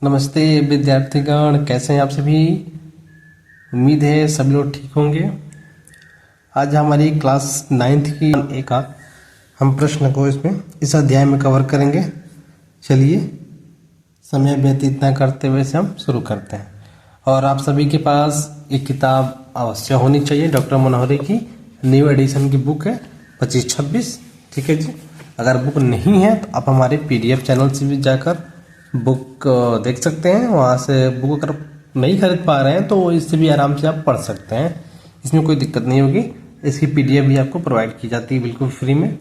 नमस्ते विद्यार्थीगण, कैसे हैं आप सभी। उम्मीद है सब लोग ठीक होंगे। आज हमारी क्लास 9th की एक हम प्रश्न को इस अध्याय में कवर करेंगे। चलिए समय व्यतीत न करते हुए से हम शुरू करते हैं। और आप सभी के पास एक किताब अवश्य होनी चाहिए। डॉक्टर मनोहरी की न्यू एडिशन की बुक है 25-26। ठीक है जी। अगर बुक नहीं है तो आप हमारे PDF चैनल से भी जाकर बुक देख सकते हैं। वहाँ से बुक अगर नहीं खरीद पा रहे हैं तो इससे भी आराम से आप पढ़ सकते हैं। इसमें कोई दिक्कत नहीं होगी। इसकी PDF भी आपको प्रोवाइड की जाती है बिल्कुल फ्री में।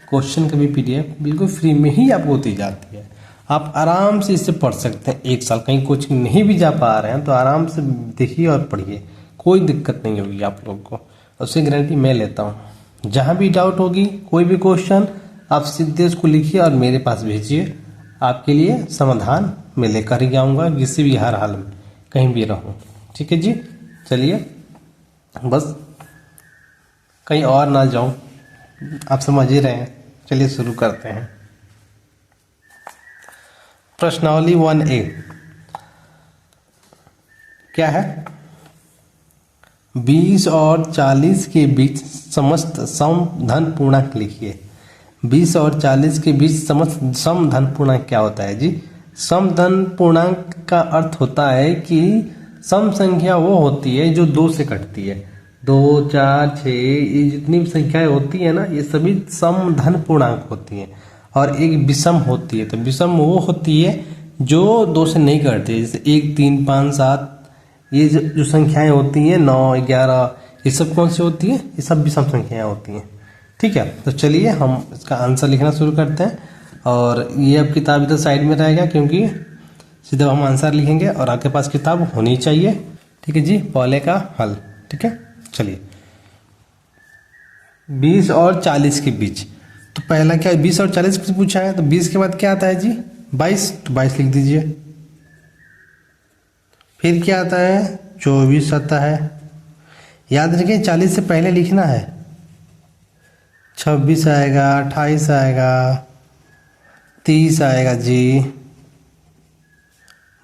क्वेश्चन का भी PDF बिल्कुल फ्री में ही आपको दी जाती है। आप आराम से इससे पढ़ सकते हैं। एक साल कहीं कोचिंग नहीं भी जा पा रहे हैं तो आराम से देखिए और पढ़िए, कोई दिक्कत नहीं होगी आप लोग को। उसकी गारंटी मैं लेता हूँ। जहाँ भी डाउट होगी, कोई भी क्वेश्चन, आप सीधे उसको लिखिए और मेरे पास भेजिए। आपके लिए समाधान मैं लेकर ही आऊँगा, किसी भी हर हाल में कहीं भी रहूँ। ठीक है जी। चलिए बस कहीं और ना जाऊँ, आप समझ ही रहे हैं। चलिए शुरू करते हैं। प्रश्नावली 1A क्या है? 20 और 40 के बीच समस्त सम धन पूर्णांक लिखिए। 20 और 40 के बीच समस्त सम धन पूर्णांक क्या होता है जी? सम धन पूर्णांक का अर्थ होता है कि सम संख्या वो होती है जो 2 से कटती है। 2, 4, 6 ये जितनी भी संख्याएं होती है ना, ये सभी सम धन पूर्णांक होती हैं। और एक विषम होती है। तो विषम वो होती है जो 2 से नहीं कटती, जैसे 1, 3, 5, 7 ये जो संख्याएं होती हैं, 9, 11 ये सब कौन सी होती है? ये सब विषम संख्याएं होती हैं। ठीक है, तो चलिए हम इसका आंसर लिखना शुरू करते हैं। और ये अब किताब इधर साइड में रहेगा क्योंकि सीधा हम आंसर लिखेंगे और आपके पास किताब होनी चाहिए। ठीक है जी। पहले का हल। ठीक है, चलिए 20 और 40 के बीच। तो पहला क्या 20 और 40 से पूछा है, तो 20 के बाद क्या आता है जी? 22। तो 22 लिख दीजिए। फिर क्या आता है? 24 आता है। याद रखें 40 से पहले लिखना है। 26 आएगा, 28 आएगा, 30 आएगा जी,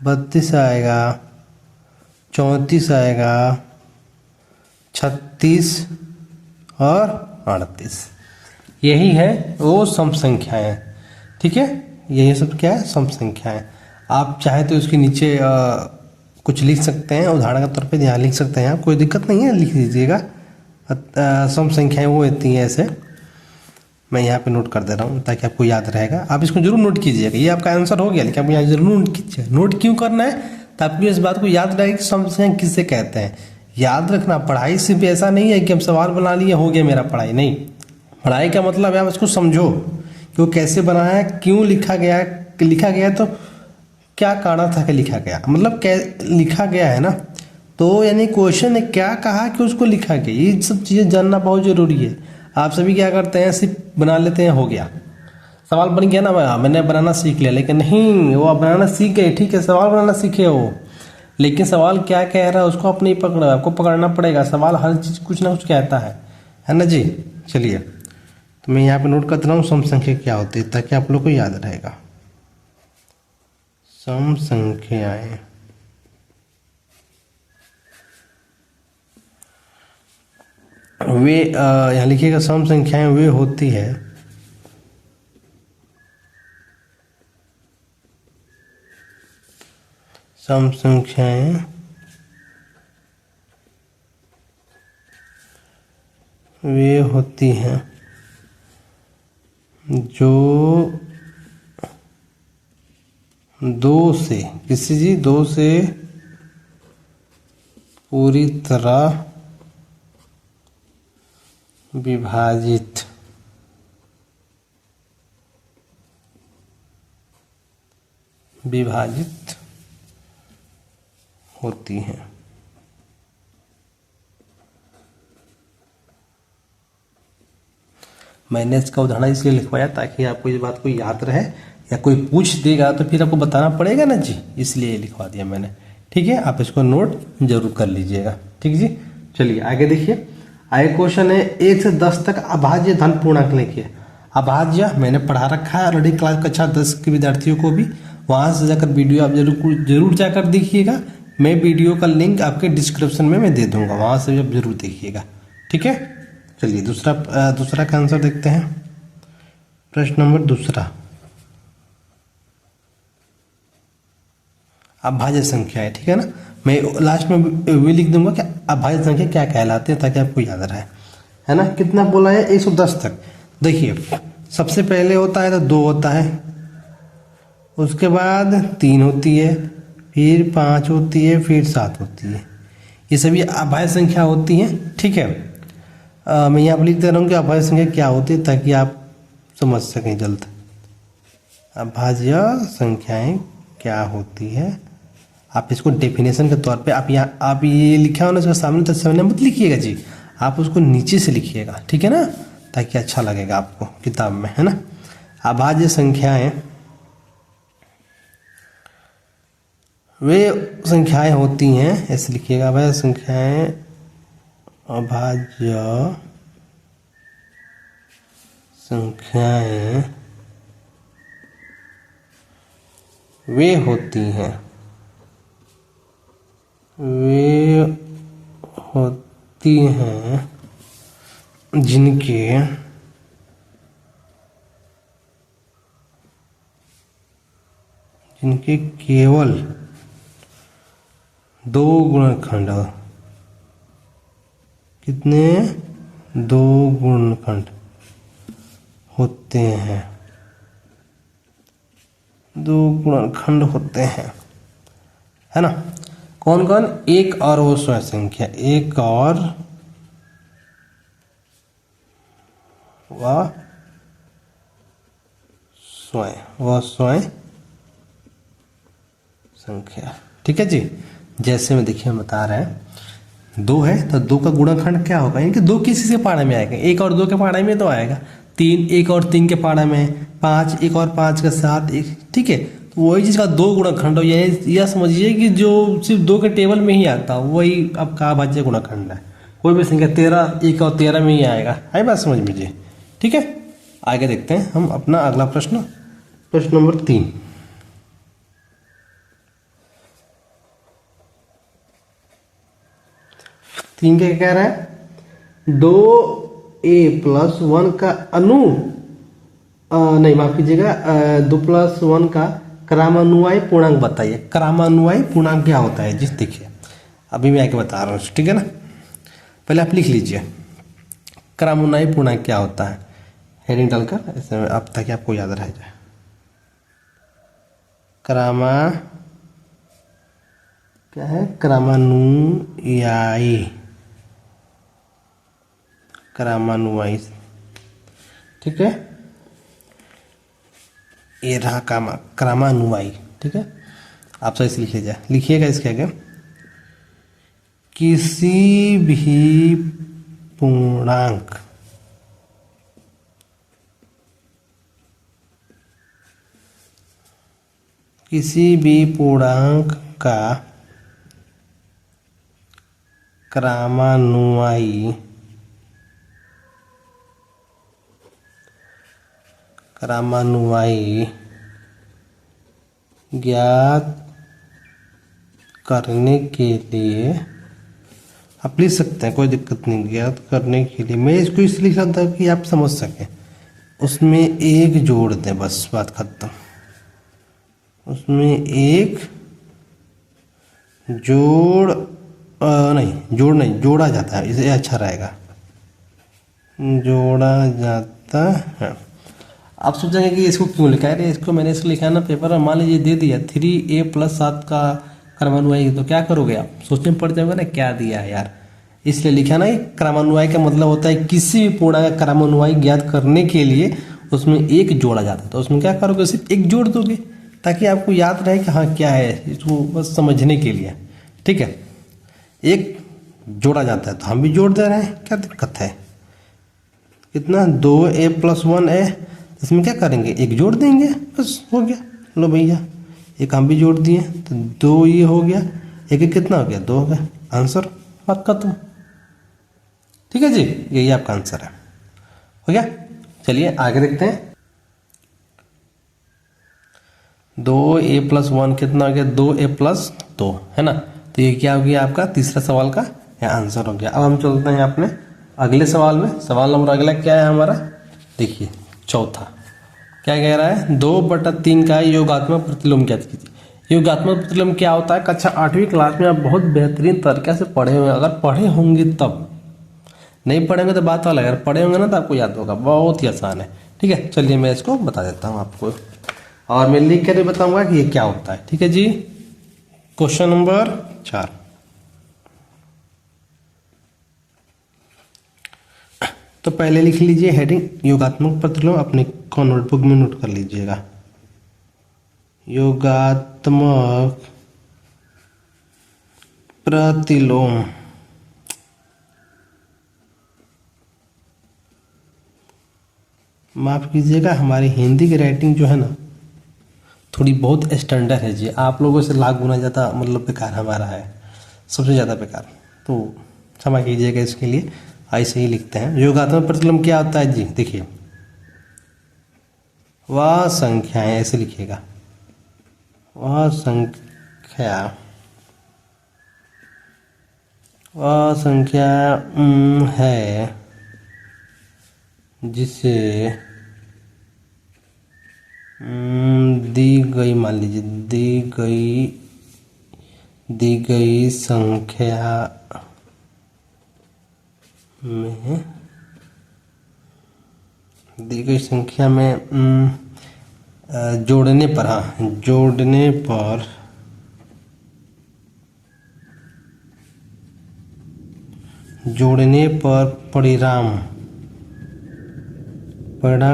32 आएगा, 34 आएगा, 36 और 38। यही है वो सम संख्याएं। ठीक है, यही सब क्या है? सम संख्याएं। आप चाहे तो इसके नीचे कुछ लिख सकते हैं, उदाहरण के तौर पे यहाँ लिख सकते हैं। कोई दिक्कत नहीं है, लिख दीजिएगा। सम संख्याएं वो होती हैं ऐसे। मैं यहाँ पे नोट कर दे रहा हूँ ताकि आपको याद रहेगा। आप इसको जरूर नोट कीजिएगा। ये आपका आंसर हो गया, लेकिन आप यहाँ जरूर नोट कीजिए। नोट क्यों करना है? ताकि इस बात को याद रहेगा कि सम संख्या किससे कहते हैं। याद रखना, पढ़ाई सिर्फ ऐसा नहीं है कि हम सवाल बना लिए हो गया मेरा पढ़ाई। नहीं, पढ़ाई का मतलब है आप इसको समझो कि वो कैसे बना है, क्यों लिखा गया, तो क्या कारण था कि लिखा गया, मतलब क्या लिखा गया है ना। तो यानी क्वेश्चन ने क्या कहा कि उसको लिखा गया, ये सब चीज़ें जानना बहुत ज़रूरी है। आप सभी क्या करते हैं, सिर्फ बना लेते हैं, हो गया सवाल बन गया ना, मैंने बनाना सीख लिया। लेकिन नहीं, वो आप बनाना सीख गए, ठीक है, सवाल बनाना सीखे हो, लेकिन सवाल क्या कह रहा है उसको आप नहीं पकड़ा। आपको पकड़ना पड़ेगा। सवाल हर चीज़ कुछ ना कुछ कहता है ना जी। चलिए तो मैं यहाँ पे नोट करता हूँ सम संख्या क्या होती है, ताकि आप लोग को याद रहेगा। सम संख्याएं वे यहाँ लिखिएगा, सम संख्याएं वे होती है सम संख्याएं वे होती हैं जो 2 से किसी जी 2 से पूरी तरह विभाजित होती हैं। मैंने इसका उदाहरण इसलिए लिखवाया ताकि आपको इस बात को याद रहे, या कोई पूछ देगा तो फिर आपको बताना पड़ेगा ना जी, इसलिए लिखवा दिया मैंने। ठीक है, आप इसको नोट जरूर कर लीजिएगा। ठीक जी। चलिए आगे देखिए। आगे क्वेश्चन है 1 से 10 तक अभाज्य धन पूर्णांक लिखिए। अभाज्य मैंने पढ़ा रखा है ऑलरेडी क्लास कक्षा 10 के विद्यार्थियों को भी, वहाँ से जाकर वीडियो आप जरूर जाकर देखिएगा। मैं वीडियो का लिंक आपके डिस्क्रिप्शन में मैं दे दूंगा, वहाँ से आप जरूर देखिएगा। ठीक है, चलिए दूसरा का आंसर देखते हैं। प्रश्न नंबर दूसरा, अभाज्य संख्या है। ठीक है ना, मैं लास्ट में भी लिख दूंगा कि अभाज्य संख्या क्या कहलाती है, ताकि आपको याद रहे, है ना। कितना बोला है, 110 तक। देखिए सबसे पहले होता है तो 2 होता है, उसके बाद 3 होती है, फिर 5 होती है, फिर 7 होती है। ये सभी अभाज्य संख्या होती हैं। ठीक है, मैं यहाँ पर लिख दे रहा हूँ कि अभाज्य संख्या क्या होती है, ताकि आप समझ सकें जल्द। अभाज्य संख्याएं क्या होती है, आप इसको डेफिनेशन के तौर पे आप ये लिखा हो ना, इसको सामने मत लिखिएगा जी, आप उसको नीचे से लिखिएगा। ठीक है ना, ताकि अच्छा लगेगा आपको किताब में, है ना। अभाज्य संख्याएं वे संख्याएं होती हैं, ऐसे लिखिएगा, अभाज्य संख्याएं, अभाज्य संख्याएं वे होती हैं, वे होती हैं जिनके केवल 2 गुणनखंड, कितने 2 गुणनखंड होते हैं, 2 गुणनखंड होते हैं, है ना। कौन कौन, एक और वो स्वयं संख्या, एक और वह स्वयं संख्या। ठीक है जी, जैसे में देखिए हम बता रहे हैं, 2 है तो 2 का गुणनखंड क्या होगा, यानी कि 2 किसी से पाढ़े में आएगा, 1 और 2 के पाढ़े में तो आएगा, 3 1 और 3 के पाढ़े में, 5 1 और 5 के साथ 1। ठीक है, तो वही चीज़ का 2 गुणनखंड हो, यह समझिए कि जो सिर्फ 2 के टेबल में ही आता है वही आपका अभाज्य गुणनखंड है। कोई भी संख्या 13 1 और 13 में ही आएगा, आई बात समझ लीजिए। ठीक है, आगे देखते हैं हम अपना अगला प्रश्न, प्रश्न नंबर 3। तीन क्या कह रहा है, 2a+1 का नहीं माफ कीजिएगा, 2+1 का क्रमानुवायी पूर्णांक बताइए। क्रमानुवायी पूर्णांक क्या होता है जी, देखिए अभी मैं आके बता रहा हूँ। ठीक है ना, पहले आप लिख लीजिए क्रमानुवायी पूर्णांक क्या होता है, हेडिंग डालकर ऐसे आप, ताकि आपको याद रह जाए। क्या है, क्रमानुयायी। ठीक है, ये रहा क्रमानुयायी। ठीक है, आप सही से लिखिएगा इसके आगे, किसी भी पूर्णांक का क्रमानुयायी ज्ञात करने के लिए आप लिख सकते हैं, कोई दिक्कत नहीं। ज्ञात करने के लिए मैं इसको इसलिए लिखा था कि आप समझ सकें, उसमें एक जोड़ दें, बस बात खत्म। उसमें एक जोड़ा जाता है, इसे अच्छा रहेगा, जोड़ा जाता है। आप सोचेंगे कि इसको क्यों लिखा है, इसको मैंने इसको लिखा है ना पेपर में, मान लीजिए दे दिया 3a+7 का क्रमानुयायी, तो क्या करोगे आप, सोचने में पड़ जाओगे ना क्या दिया है यार। इसलिए लिखा ना, क्रमानुयायी का मतलब होता है किसी भी पूर्णांक का क्रमानुयायी ज्ञात करने के लिए उसमें एक जोड़ा जाता है, तो उसमें क्या करोगे, सिर्फ एक जोड़ दोगे, ताकि आपको याद रहे कि हाँ क्या है, इसको बस समझने के लिए। ठीक है, एक जोड़ा जाता है तो हम भी जोड़ दे रहे हैं, क्या दिक्कत है। कितना, 2a+1 है, इसमें क्या करेंगे, एक जोड़ देंगे, बस हो गया। लो भैया, एक हम भी जोड़ दिए तो 2 ये हो गया, एक कितना हो गया, 2 हो गया, आंसर, बात खत्म। ठीक है जी, यही आपका आंसर है, हो गया। चलिए आगे देखते हैं। 2a+1 कितना हो गया, 2a+2 है ना। तो ये क्या हो गया आपका तीसरा सवाल का आंसर हो गया। अब हम चलते हैं अपने अगले सवाल में। सवाल नंबर अगला क्या है हमारा, देखिए चौथा क्या कह रहा है, 2/3 का योगात्मक प्रतिलोम ज्ञात कीजिए। योगात्मक प्रतिलोम क्या होता है, कक्षा 8वीं क्लास में आप बहुत बेहतरीन तरीके से पढ़े हुए, अगर पढ़े होंगे तब, नहीं पढ़ेंगे तो बात अलग है, अगर पढ़े होंगे ना तो आपको याद होगा, बहुत ही आसान है। ठीक है, चलिए मैं इसको बता देता हूँ आपको, और मैं लिख कर भी बताऊंगा कि ये क्या होता है। ठीक है जी, क्वेश्चन नंबर 4। तो पहले लिख लीजिए हेडिंग योगात्मक प्रतिलोम, अपने को नोटबुक में नोट कर लीजिएगा। योगात्मक प्रतिलोम माफ कीजिएगा, हमारी हिंदी की राइटिंग जो है ना थोड़ी बहुत स्टैंडर्ड है जी, आप लोगों से लाख गुना ज़्यादा मतलब बेकार हमारा है, सबसे ज़्यादा बेकार, तो क्षमा कीजिएगा इसके लिए, ऐसे ही लिखते हैं। योगात्मक प्रतिलोम क्या होता है जी, देखिए वह संख्याएं, ऐसे लिखिएगा, वह संख्या है जिसे दी गई, मान लीजिए दी गई संख्या में जोड़ने पर, हाँ जोड़ने पर परिणाम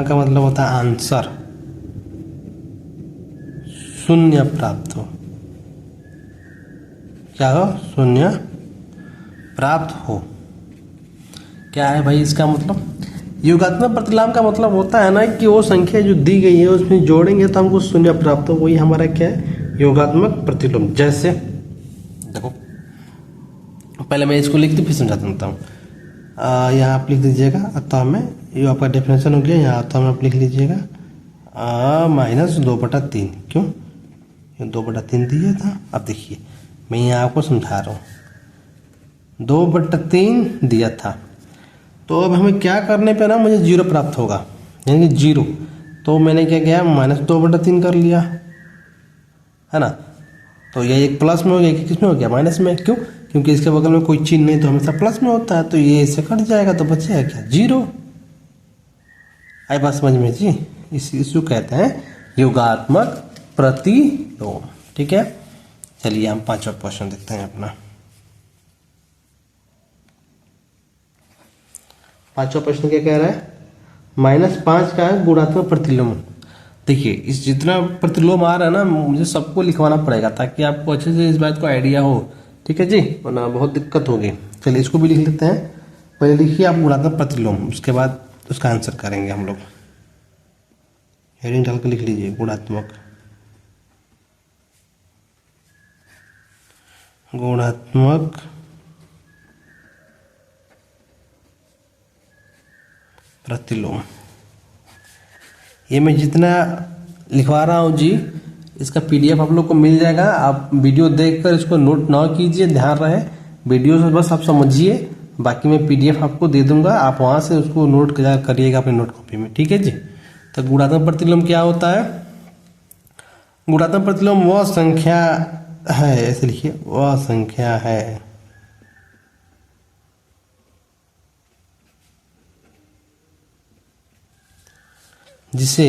का मतलब होता है आंसर, शून्य प्राप्त हो, क्या हो, शून्य प्राप्त हो। क्या है भाई इसका मतलब, योगात्मक प्रतिलोम का मतलब होता है ना कि वो संख्या जो दी गई है उसमें जोड़ेंगे तो हमको शून्य प्राप्त हो, वही हमारा क्या है, योगात्मक प्रतिलोम। जैसे देखो, पहले मैं इसको लिख दूँ फिर समझा देता हूँ। यहाँ आप लिख दीजिएगा अतः में, ये आपका डेफिनेशन हो गया, यहाँ अतः में आप लिख लीजिएगा -2/3, क्यों, ये 2/3 दिया था। अब देखिए मैं यहाँ आपको समझा रहा हूँ, 2/3 दिया था, तो अब हमें क्या करने पे ना मुझे 0 प्राप्त होगा, यानी कि 0, तो मैंने क्या किया, -2/3 कर लिया, है ना। तो ये एक प्लस में हो गया, किस में हो गया, माइनस में, क्यों, क्योंकि इसके बगल में कोई चिन्ह नहीं तो हमेशा प्लस में होता है, तो ये इससे कट जाएगा तो बचेगा क्या, 0। आई बात समझ में जी, इसको कहते हैं योगात्मक प्रतिलोम। ठीक है, चलिए हम 5वां क्वेश्चन देखते हैं अपना। 5वां प्रश्न क्या कह रहा है, -5 का गुणात्मक प्रतिलोम। देखिए इस जितना प्रतिलोम आ रहा है ना, मुझे सबको लिखवाना पड़ेगा ताकि आपको अच्छे से इस बात को आइडिया हो। ठीक है जी, वरना बहुत दिक्कत होगी। चलिए इसको भी लिख लेते हैं, पहले लिखिए आप गुणात्मक प्रतिलोम, उसके बाद उसका आंसर करेंगे हम लोग। हेडिंग डाल के लिख लीजिए गुणात्मक प्रतिलोम। ये मैं जितना लिखवा रहा हूँ जी, इसका PDF आप लोग को मिल जाएगा, आप वीडियो देखकर इसको नोट ना कीजिए, ध्यान रहे वीडियो से बस आप समझिए, बाकी मैं PDF आपको दे दूंगा, आप वहाँ से उसको नोट करिएगा अपने नोट कॉपी में। ठीक है जी, तो गुणात्मक प्रतिलोम क्या होता है, गुणात्मक प्रतिलोम वह संख्या है, ऐसे लिखिए, वह संख्या है जिसे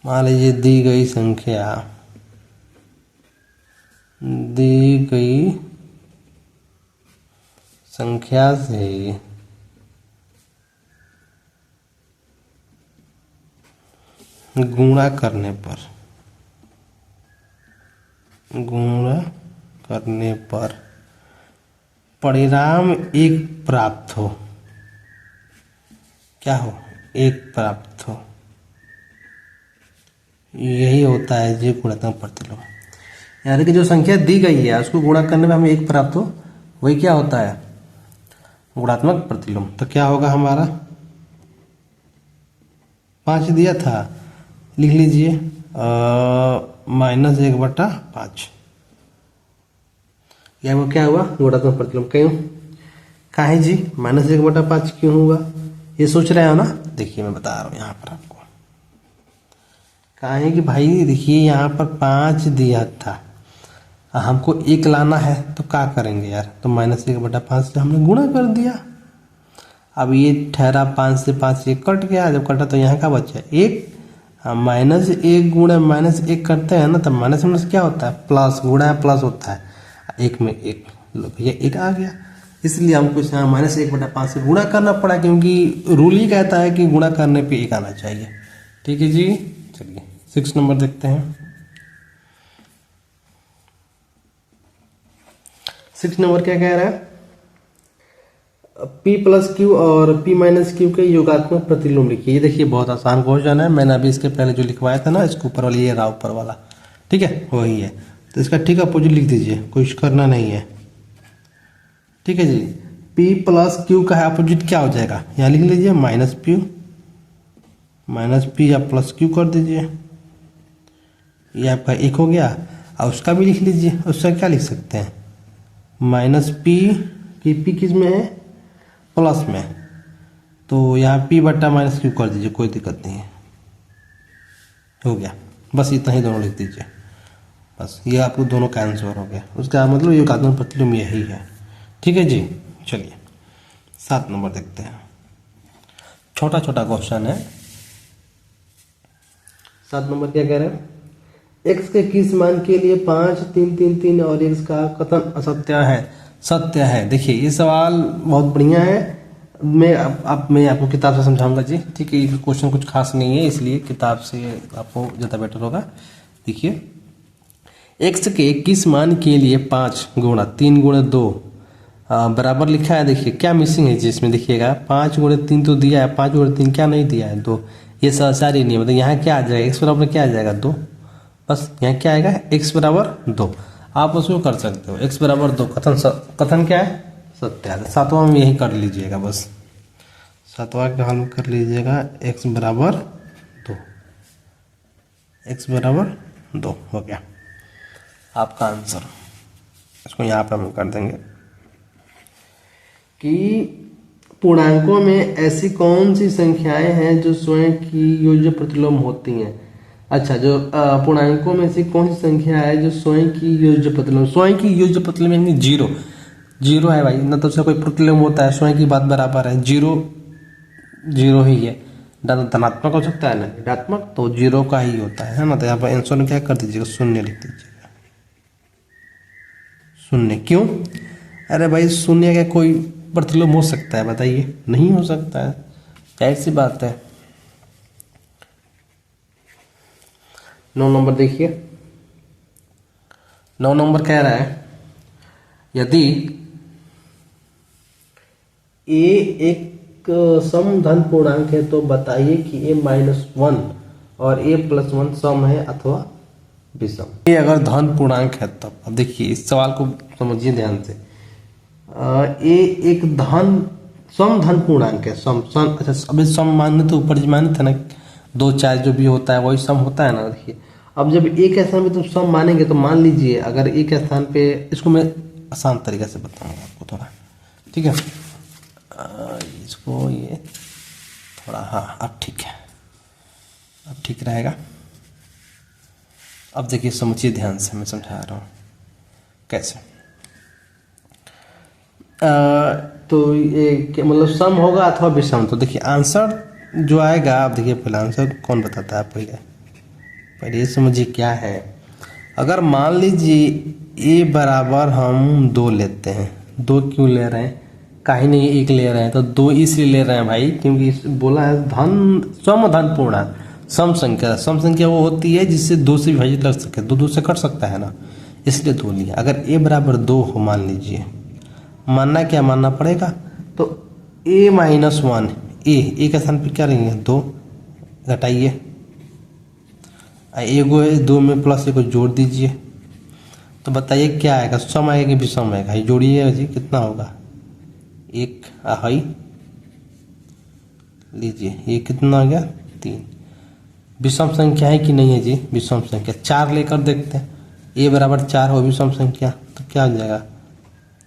मान लीजिए दी गई संख्या से गुणा करने पर परिणाम 1 प्राप्त हो, क्या हो, 1 प्राप्त हो, यही होता है जी गुणात्मक प्रतिलोम। यानी कि जो संख्या दी गई है उसको गुणा करने में हमें 1 प्राप्त हो, वही क्या होता है, गुणात्मक प्रतिलोम। तो क्या होगा हमारा 5 दिया था, लिख लीजिए -1/5। या वो क्या हुआ, गुणात्मक प्रतिलोम। क्यों, काहे जी -1/5 क्यों हुआ, ये सोच रहे हो ना। देखिए मैं बता रहा हूँ यहाँ पर आपको, काहे कि भाई देखिए यहाँ पर 5 दिया था, हमको 1 लाना है तो क्या करेंगे यार, तो -1/5 से हमने गुणा कर दिया। अब ये ठहरा 5 से 5 ये कट गया, जब कटा तो यहाँ का बचा 1। -1 गुणा -1 करते हैं ना, तो माइनस में क्या होता है, प्लस, गुणा प्लस होता है, 1 में 1, लो भैया 1 आ गया। इसलिए हमको यहाँ -1/5 से गुणा करना पड़ा, क्योंकि रूल ही कहता है कि गुणा करने पे 1 आना चाहिए। ठीक है जी, चलिए 6 नंबर देखते हैं। 6 नंबर क्या कह रहा है, P + Q और P - Q के योगात्मक प्रतिलोम लिखिए। ये देखिए बहुत आसान क्वेश्चन है, मैंने अभी इसके पहले जो लिखवाया था ना, इसके ऊपर वाली ये रहा ऊपर वाला, ठीक है वही है। तो इसका ठीक अपोजिट लिख दीजिए, कुछ करना नहीं है। ठीक है जी, P + Q का अपोजिट क्या हो जाएगा, यहाँ लिख लीजिए -P या +Q कर दीजिए, ये आपका 1 हो गया। और उसका भी लिख लीजिए, उसका क्या लिख सकते हैं, -P की P किस में है, प्लस में, तो यहाँ P/-Q कर दीजिए, कोई दिक्कत नहीं है, हो गया। बस इतना ही दोनों लिख दीजिए, बस ये आपको दोनों का आंसर हो गया। उसका मतलब योगात्मक प्रतिलोम यही है। ठीक है जी, चलिए 7 नंबर देखते हैं। छोटा छोटा क्वेश्चन है। 7 नंबर क्या कह रहे हैं, x के किस मान के लिए 5, 3, 3, 3 और x का कथन असत्य है, सत्य है। देखिए ये सवाल बहुत बढ़िया है, मैं आपको किताब से समझाऊंगा जी। ठीक है, ये क्वेश्चन कुछ खास नहीं है, इसलिए किताब से आपको ज़्यादा बेटर होगा। देखिए x के किस मान के लिए 5 गुणा 3 गुणा 2 बराबर लिखा है। देखिए क्या मिसिंग है जी इसमें, देखिएगा 5 गुणा 3 तो दिया है, 5 गुणा 3 क्या नहीं दिया है, 2। ये सारी नहीं, मतलब यहाँ क्या आ जाएगा, x बराबर क्या आ जाएगा, 2। बस यहाँ क्या आएगा, x बराबर 2। आप उसको कर सकते हो, x बराबर 2 कथन क्या है, सत्य है। 7वां में यही कर लीजिएगा, बस 7वां का हल कर लीजिएगा, x बराबर 2, x बराबर 2 हो गया आपका आंसर। इसको यहाँ पर हम कर देंगे कि पूर्णांकों में ऐसी कौन सी संख्याएं हैं जो स्वयं की योज्य प्रतिलोम होती हैं। अच्छा, जो पूर्णांकों में से कौन सी संख्या है जो स्वयं की योज्य प्रतिलोम, स्वयं की योज्य प्रतिलोम यानी 0 0 है भाई, न तो उसका कोई प्रतिलोम होता है, स्वयं की बात बराबर है, 0 0 ही है। धनात्मक हो सकता है ना ऋणात्मक, तो 0 का ही होता है ना। तो यहाँ पर आंसर में क्या कर दीजिएगा, 0 लिख दीजिएगा, 0। क्यों, अरे भाई 0 का कोई प्रतिलोम हो सकता है, बताइए, नहीं हो सकता है, ऐसी बात है। 9 नंबर देखिए, 9 नंबर कह रहा है यदि a एक समधन पूर्णांक है तो बताइए कि a-1 और a+1 सम है अथवा विषम। ये अगर धन पूर्णांक है तब। अब देखिए इस सवाल को समझिए ध्यान से, a एक समधन पूर्णांक है, सम। अच्छा अभी सम मानने तो ऊपर माने थे ना, 2 4 जो भी होता है वही सम होता है ना। देखिए अब जब एक स्थान पे तुम सम मानेंगे तो मान लीजिए अगर एक स्थान पे, इसको मैं आसान तरीके से बताऊंगा आपको थोड़ा, ठीक है। इसको ये थोड़ा, हाँ अब ठीक है, अब ठीक रहेगा। अब देखिए समझिए ध्यान से, मैं समझा रहा हूँ कैसे। तो ये मतलब सम होगा अथवा विषम। तो देखिए आंसर जो आएगा, आप देखिए पहले आंसर कौन बताता है, पहले ये समझिए क्या है। अगर मान लीजिए a बराबर हम 2 लेते हैं, 2 क्यों ले रहे हैं, काहे नहीं 1 ले रहे हैं, तो 2 इसलिए ले रहे हैं भाई क्योंकि बोला है धन समधन पूर्णांक, सम संख्या वो होती है जिससे 2 से विभाजित कर सके, 2 से कट सकता है ना, इसलिए 2 लिया। अगर a बराबर 2 हो, मान लीजिए, मानना क्या मानना पड़ेगा, तो a-1 a के स्थान पर क्या रहेंगे, 2 घटाइए, एगो 2 में प्लस 1 जोड़ दीजिए, तो बताइए क्या आएगा, सम आएगा कि विषम आएगा, ये जोड़िए जी, कितना होगा, 1 लीजिए, ये कितना आ गया, 3। विषम संख्या है कि नहीं है जी? विषम संख्या 4 लेकर देखते हैं। a बराबर 4 हो विषम संख्या तो क्या हो जाएगा?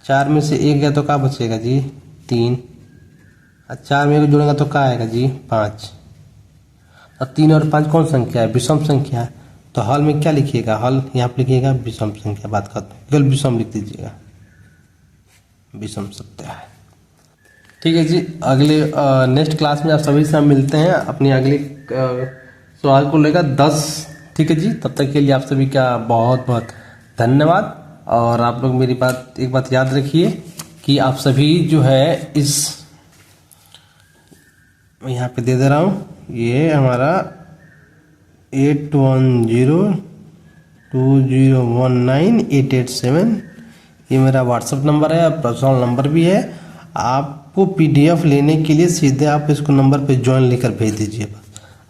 4 में से 1 गया तो क्या बचेगा जी? 3। और 4 में 1 जोड़ेगा तो क्या आएगा जी? 5। और 3 और 5 कौन संख्या है? विषम संख्या है। तो हल में क्या लिखिएगा? हल यहाँ पे लिखिएगा विषम संख्या, बात खत्म, केवल विषम लिख दीजिएगा, विषम सत्य है। ठीक है जी, अगले नेक्स्ट क्लास में आप सभी से हम मिलते हैं अपनी अगली सवाल को लेकर 10। ठीक है जी, तब तक के लिए आप सभी का बहुत बहुत धन्यवाद। और आप लोग मेरी एक बात याद रखिए कि आप सभी जो है इस, मैं यहाँ पे दे दे रहा हूँ, ये हमारा 8102019887 ये मेरा व्हाट्सएप नंबर है, पर्सनल नंबर भी है। आपको पीडीएफ लेने के लिए सीधे आप इसको नंबर पे ज्वाइन लेकर भेज दीजिए,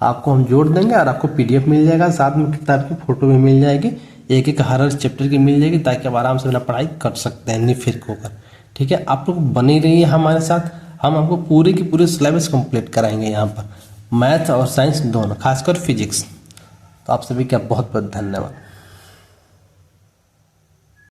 आपको हम जोड़ देंगे और आपको पीडीएफ मिल जाएगा, साथ में किताब की फोटो भी मिल जाएगी, एक एक हर चैप्टर की मिल जाएगी, ताकि आप आराम से अपना पढ़ाई कर सकते हैं निफिक होकर। ठीक है, आप लोग बने रहिए हमारे साथ, हम आपको पूरे की पूरे सिलेबस कंप्लीट कराएंगे यहाँ पर, मैथ और साइंस दोनों, खासकर फिजिक्स। तो आप सभी का बहुत बहुत धन्यवाद।